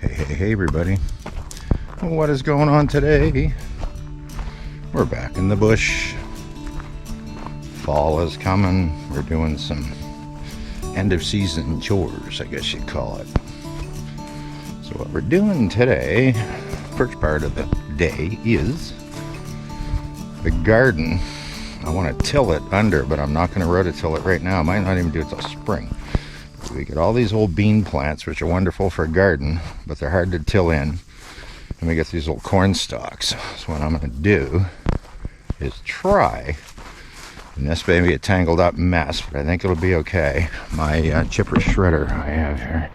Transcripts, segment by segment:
Hey everybody, what is going on today? We're back in the bush. Fall is coming. We're doing some end of season chores, I guess you'd call it. So what we're doing today, first part of the day, is the garden. I want to till it under, but I'm not going to rototill it right now. I might not even do it till spring. We get all these old bean plants, which are wonderful for a garden, but they're hard to till in. And we get these old corn stalks. So what I'm going to do is try, and this may be a tangled up mess, but I think it'll be okay. My chipper shredder I have here.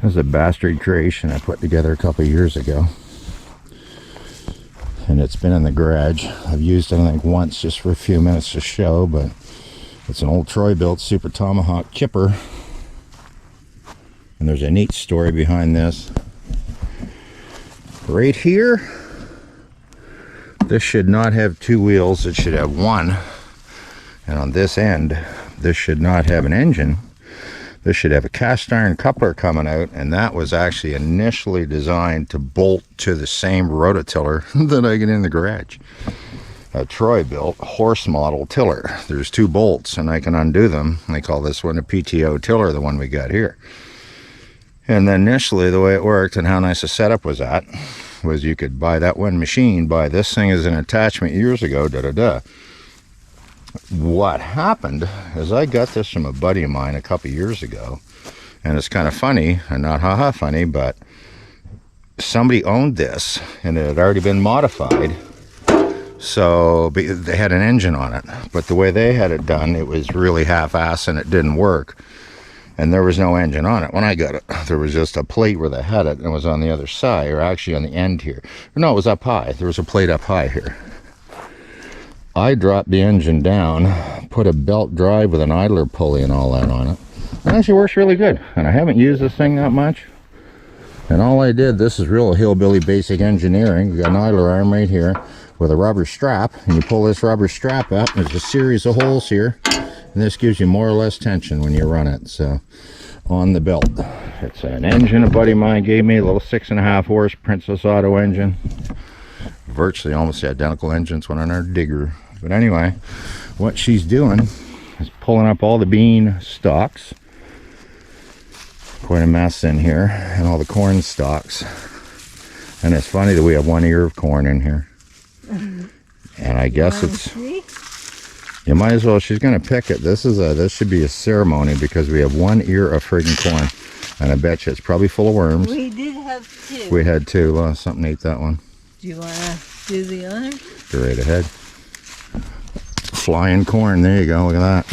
This is a bastard creation I put together a couple years ago. And it's been in the garage. I've used it, I think, once just for a few minutes to show, but it's an old Troy-built Super Tomahawk chipper. And there's a neat story behind this. Right here, this should not have two wheels, it should have one. And on this end, this should not have an engine. This should have a cast iron coupler coming out, and that was actually initially designed to bolt to the same rototiller that I get in the garage. A Troy-built horse model tiller. There's two bolts, and I can undo them. They call this one a PTO tiller, the one we got here. And then initially, the way it worked and how nice a setup was at, was you could buy that one machine, buy this thing as an attachment years ago, What happened is I got this from a buddy of mine a couple years ago, and it's kind of funny, and not haha funny, but somebody owned this, and it had already been modified, so they had an engine on it, but the way they had it done, it was really half-assed and it didn't work. And there was no engine on it when I got it. There was just a plate where they had it, and it was on the other side, or actually on the end here. No, it was up high. There was a plate up high here. I dropped the engine down, put a belt drive with an idler pulley and all that on it. It actually works really good. And I haven't used this thing that much. And all I did, this is real hillbilly basic engineering. You got an idler arm right here with a rubber strap, and you pull this rubber strap up. There's a series of holes here. And this gives you more or less tension when you run it. So, on the belt. It's an engine a buddy of mine gave me, a little 6.5 horse Princess Auto engine. Virtually almost the identical engines one on our digger. But anyway, what she's doing is pulling up all the bean stalks. Quite a mess in here. And all the corn stalks. And it's funny that we have one ear of corn in here. And I guess it's... You might as well, she's going to pick it. This should be a ceremony because we have one ear of friggin' corn. And I bet you it's probably full of worms. We did have two. We had two. Something ate that one. Do you want to do the other? Go right ahead. Flying corn. There you go. Look at that.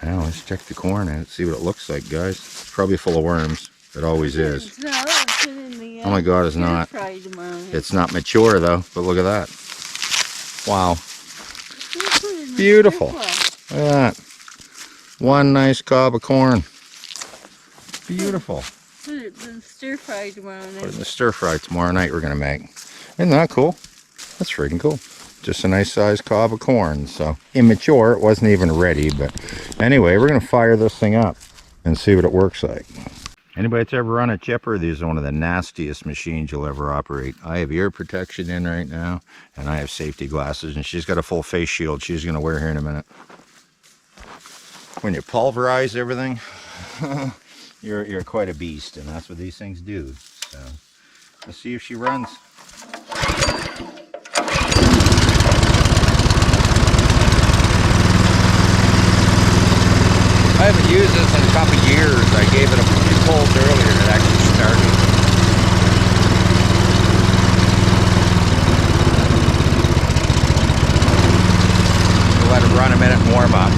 Now let's check the corn and see what it looks like, guys. It's probably full of worms. It always is. It's not. It's in the, oh my God, it's not. It's not mature though, but look at that. Wow. Beautiful. Look at that. One nice cob of corn. Beautiful. Put it in stir fry tomorrow night. Put it in the stir fry tomorrow night we're going to make. Isn't that cool? That's freaking cool. Just a nice sized cob of corn. So immature, it wasn't even ready. But anyway, we're going to fire this thing up and see what it works like. Anybody that's ever run a chipper, these are one of the nastiest machines you'll ever operate. I have ear protection in right now, and I have safety glasses, and she's got a full face shield she's going to wear here in a minute. When you pulverize everything, you're quite a beast, and that's what these things do. So let's see if she runs. I haven't used this in a couple of years. I gave it a few pulls earlier and it actually started. We'll let it run a minute and warm up.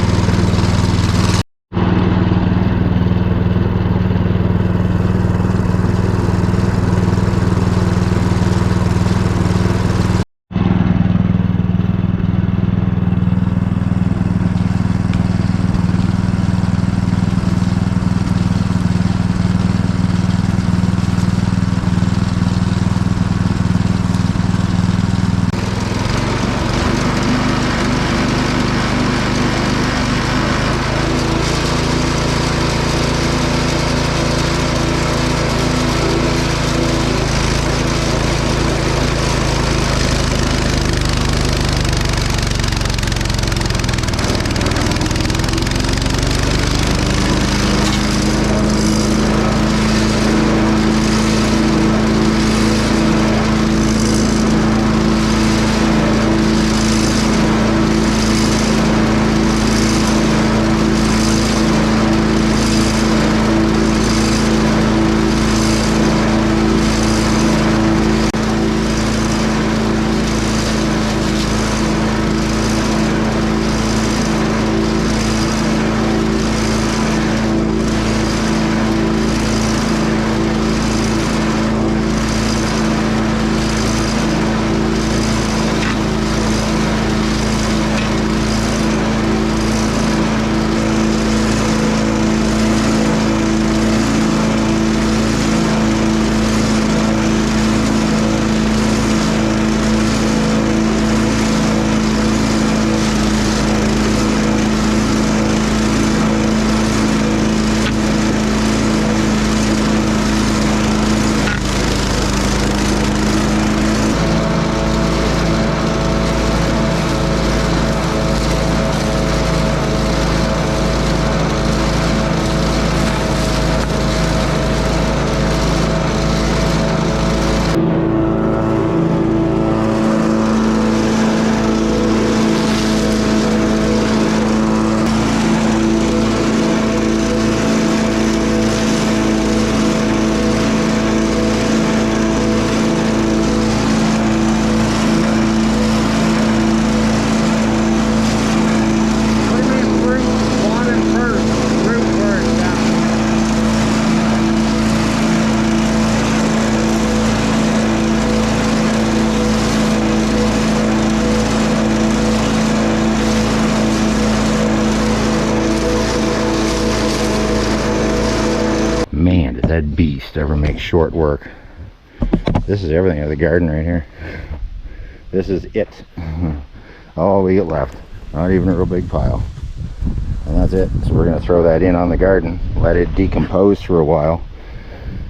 red beast ever makes short work. This is everything of the garden right here. This is it. All we get left. Not even a real big pile. And that's it. So we're going to throw that in on the garden, let it decompose for a while,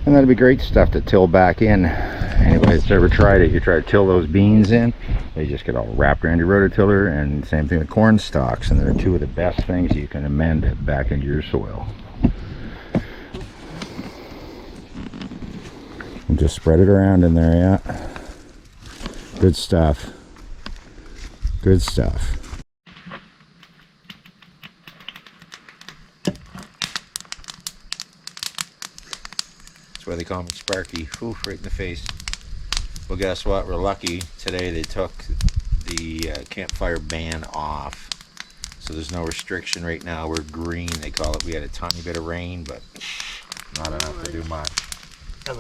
and that'd be great stuff to till back in. Anybody that's ever tried it, you try to till those beans in, they just get all wrapped around your rototiller. And same thing with corn stalks, and they're two of the best things you can amend back into your soil. And just spread it around in there. Yeah, good stuff. Good stuff. That's why they call me Sparky. Ooh, right in the face. Well, guess what? We're lucky. Today they took the campfire ban off. So there's no restriction right now. We're green, they call it. We had a tiny bit of rain, but not enough to do much. So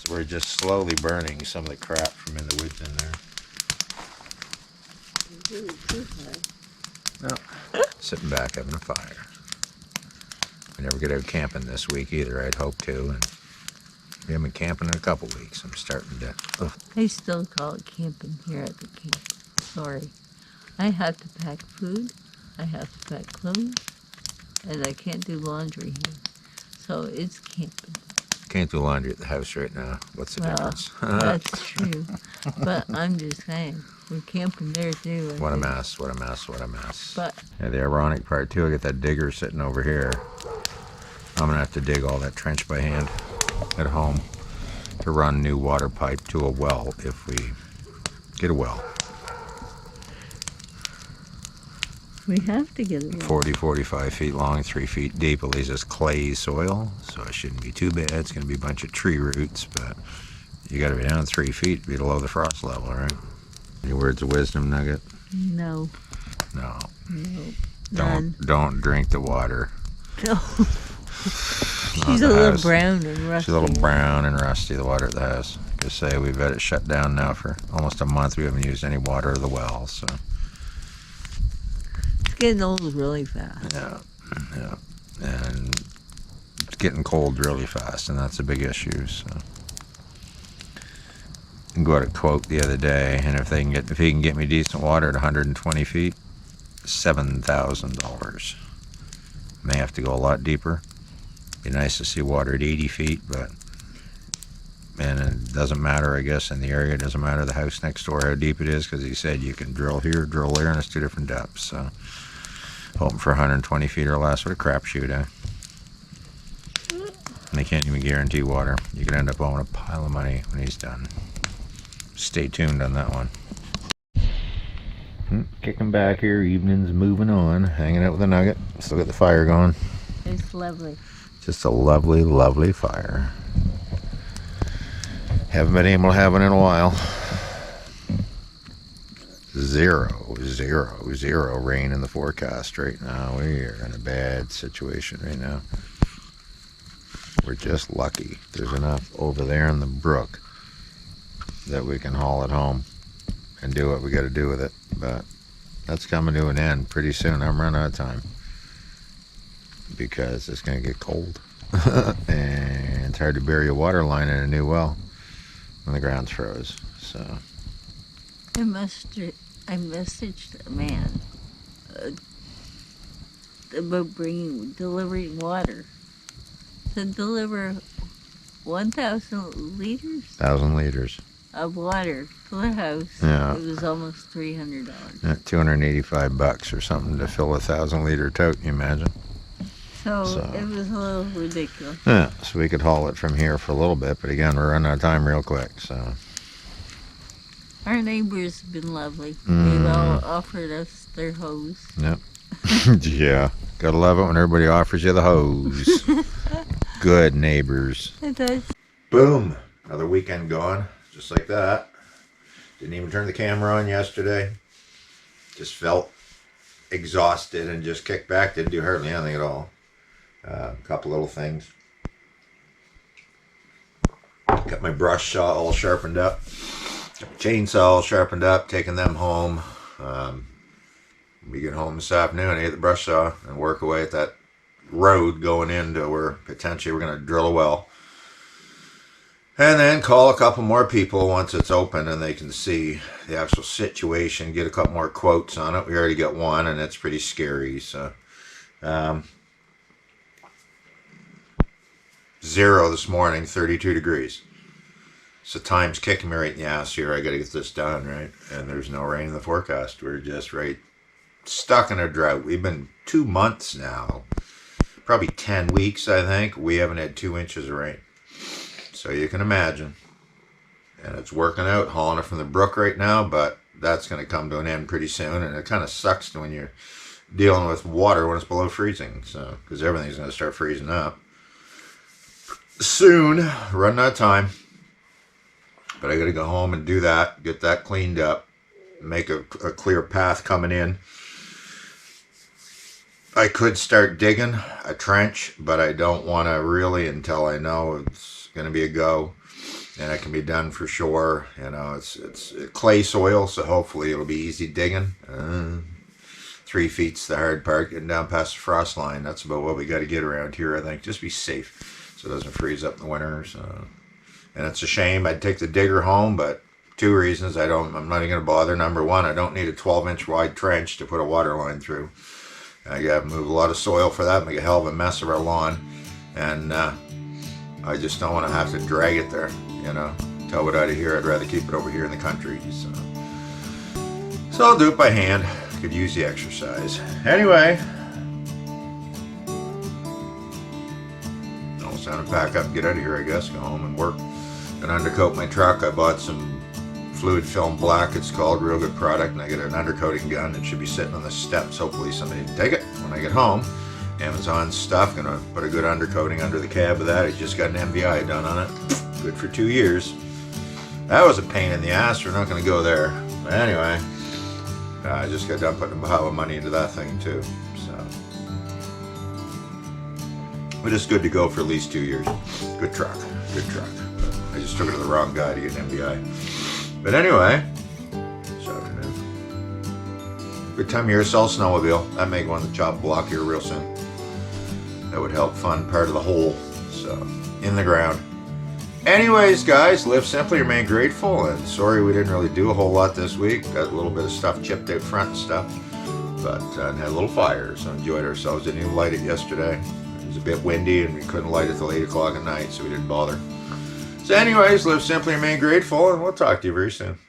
we're just slowly burning some of the crap from in the woods in there. No. Sitting back having a fire. We never get out camping this week either. I'd hope to, and we haven't been camping in a couple weeks. I'm starting to. Ugh. They still call it camping here at the camp. Sorry. I have to pack food, I have to pack clothes, and I can't do laundry here. So it's camping. Can't do laundry at the house right now. What's the difference? That's true. But I'm just saying, we're camping there too. What a mess, what a mess, what a mess. But yeah, the ironic part too, I got that digger sitting over here. I'm gonna have to dig all that trench by hand at home to run new water pipe to a well if we get a well. we have to get it. 45 feet long, 3 feet deep. At least it's clay soil, so it shouldn't be too bad. It's gonna be a bunch of tree roots, but you gotta be down 3 feet below the frost level, right? Any words of wisdom, Nugget? No. No. No. Don't drink the water. No. She's a little brown and rusty. She's a little brown and rusty, the water at the house. Like I say, we've had it shut down now for almost a month. We haven't used any water of the well, so. It's getting old really fast. Yeah. And it's getting cold really fast, and that's a big issue, so. I got a quote the other day, and if he can get me decent water at 120 feet, $7,000. May have to go a lot deeper. Be nice to see water at 80 feet, but and it doesn't matter, I guess, in the area. It doesn't matter the house next door how deep it is, because he said you can drill here, drill there, and it's 2 different depths. So hoping for 120 feet or less. What a crapshoot, eh? And they can't even guarantee water. You could end up owing a pile of money when he's done. Stay tuned on that one. Kicking back here, evening's moving on, hanging out with a Nugget. Still got the fire going. It's lovely. Just a lovely, lovely fire. Haven't been able to have one in a while. Zero rain in the forecast right now. We are in a bad situation right now. We're just lucky. There's enough over there in the brook that we can haul it home and do what we got to do with it, but that's coming to an end pretty soon. I'm running out of time because it's going to get cold and it's hard to bury a water line in a new well when the ground's froze. So I messaged a man about delivering water. To deliver 1,000 liters? 1,000 liters. Of water to the house. Yeah. It was almost $300. Yeah, $285 or something to fill a 1,000-liter tote. Can you imagine? So it was a little ridiculous. Yeah, so we could haul it from here for a little bit, but again, we're running out of time real quick. So our neighbors have been lovely. They've all offered us their hose. Yep. Yeah, gotta love it when everybody offers you the hose. Good neighbors. It does. Boom! Another weekend gone. Just like that. Didn't even turn the camera on yesterday. Just felt exhausted and just kicked back. Didn't do hardly anything at all. A couple little things. Got my brush saw all sharpened up. Chainsaw all sharpened up. Taking them home. We get home this afternoon. I hit the brush saw and work away at that road going into where potentially we're going to drill a well. And then call a couple more people once it's open and they can see the actual situation, get a couple more quotes on it. We already got one and it's pretty scary. So, 0 this morning, 32 degrees. So time's kicking me right in the ass here. I got to get this done, right? And there's no rain in the forecast. We're just right stuck in a drought. We've been 2 months now, probably 10 weeks, I think. We haven't had 2 inches of rain. So you can imagine. And it's working out, hauling it from the brook right now, but that's going to come to an end pretty soon. And it kind of sucks when you're dealing with water when it's below freezing. So, because everything's going to start freezing up soon, running out of time. But I got to go home and do that, get that cleaned up, make a clear path coming in. I could start digging a trench, but I don't want to really until I know it's going to be a go and it can be done for sure. You know, it's clay soil, so hopefully it'll be easy digging. 3 feet's the hard part, getting down past the frost line. That's about what we got to get around here, I think. Just be safe so it doesn't freeze up in the winter. So. And it's a shame. I'd take the digger home, but 2 reasons. I'm not even going to bother. Number one, I don't need a 12-inch wide trench to put a water line through. I got to move a lot of soil for that, make a hell of a mess of our lawn. And I just don't want to have to drag it there, you know. Tow it out of here. I'd rather keep it over here in the country. So I'll do it by hand. Could use the exercise. Anyway, almost time to pack up and get out of here, I guess. Go home and work. And undercoat my truck. I bought some fluid film black, it's called, real good product, and I get an undercoating gun. It should be sitting on the steps. Hopefully somebody can take it when I get home. Amazon stuff, gonna put a good undercoating under the cab of that. I just got an MVI done on it. Good for 2 years. That was a pain in the ass. We're not gonna go there. But anyway, I just got done putting a pile of money into that thing too. So, but it's good to go for at least 2 years. Good truck, good truck. But I just took it to the wrong guy to get an MVI. But anyway, this afternoon. Good time of year to sell snowmobile. I may go on the chop block here real soon. That would help fund part of the hole. So, in the ground. Anyways, guys, live simply, remain grateful. And sorry we didn't really do a whole lot this week. Got a little bit of stuff chipped out front and stuff. But had a little fire, so enjoyed ourselves. Didn't even light it yesterday. It was a bit windy and we couldn't light it till 8 o'clock at night, so we didn't bother. So anyways, live simply, remain grateful, and we'll talk to you very soon.